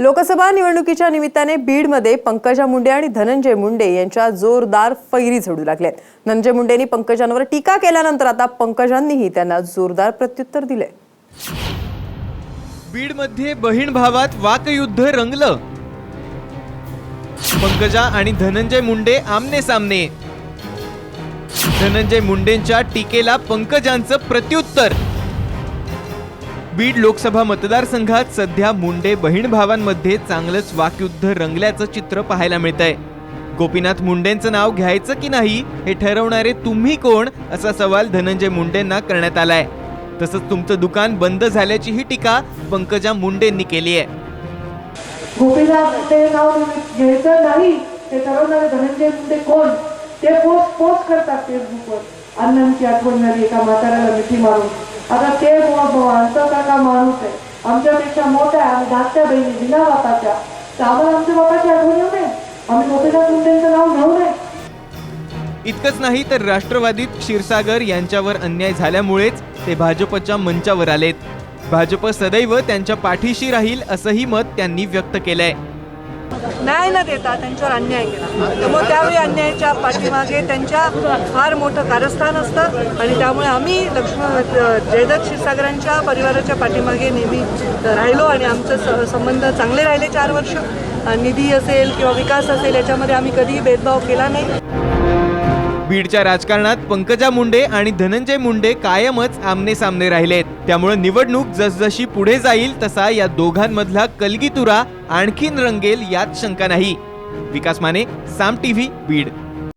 लोकसभा निवडणुकीच्या निमित्ताने बीडमध्ये पंकजा मुंडे आणि धनंजय मुंडे यांच्या जोरदार फैरी झडू लागल्यात। धनंजय मुंडेंनी पंकजांवर टीका केल्यानंतर आता पंकजांनीही त्यांना जोरदार प्रत्युत्तर दिले। बीडमध्ये बहीण भावात वाकयुद्ध रंगलं। पंकजा आणि धनंजय मुंडे आमने सामने। धनंजय मुंडेंच्या टीकेला पंकजांचं प्रत्युत्तर। बीड लोकसभा मतदारसंघात सध्या मुंडे बहीण भावांमध्ये चांगलंच वाकयुद्ध रंगल्याचं चित्र पाहायला मिळतंय। गोपीनाथ मुंडेंचं नाव घ्यायचं की नाही हे ठरवणारे तुम्ही कोण असा सवाल धनंजय मुंडेंना करण्यात आलाय। तसंच तुमचं दुकान बंद झाल्याची ही टीका पंकजा मुंडेंनी केली आहे। गोपीनाथ ते नाव घ्यायचं नाही हे ठरवणारे धनंजय मुंडे कोण ते पोस्ट करतात फेसबुकवर। अण्णांची आठवण झाली एका म्हाताऱ्याला मिठी मारून। आता ते अंतकाका माणूस आहे, आमच्यापेक्षा मोठ्या आहे, आम्ही धाकट्या बहिणी बिना बापाच्या, तर आम्हाला आमच्या बापाची आठवण येऊ नये, आम्ही गोपीनाथ मुंडेंचं नाव घेऊ नये। इतकंच नाही तर राष्ट्रवादीत क्षीरसागर यांच्यावर अन्याय झाल्यामुळेच ते भाजपच्या मंचावर आलेत। भाजप सदैव त्यांच्या पाठीशी राहील असंही मत त्यांनी व्यक्त केलंय। न्याय न देता त्यांच्यावर अन्याय केला, त्यामुळे त्यावेळी अन्यायाच्या पाठीमागे त्यांच्या फार मोठं कारस्थान असतं आणि त्यामुळे आम्ही जयदत्त क्षीरसागरांच्या परिवाराच्या पाठीमागे नेहमी राहिलो आणि आमचे संबंध चांगले राहिले 4 वर्ष। निधी असेल किंवा विकास असेल याच्यामध्ये आम्ही कधीही भेदभाव केला नाही। बीडच्या राजकारणात पंकजा मुंडे आणि धनंजय मुंडे कायमच आमने सामने राहिलेत। त्यामुळे निवडणूक जसजशी पुढे जाईल तसा या दोघांमधला कलगीतुरा आणखीन रंगेल यात शंका नाही। विकास माने, साम टीव्ही, बीड।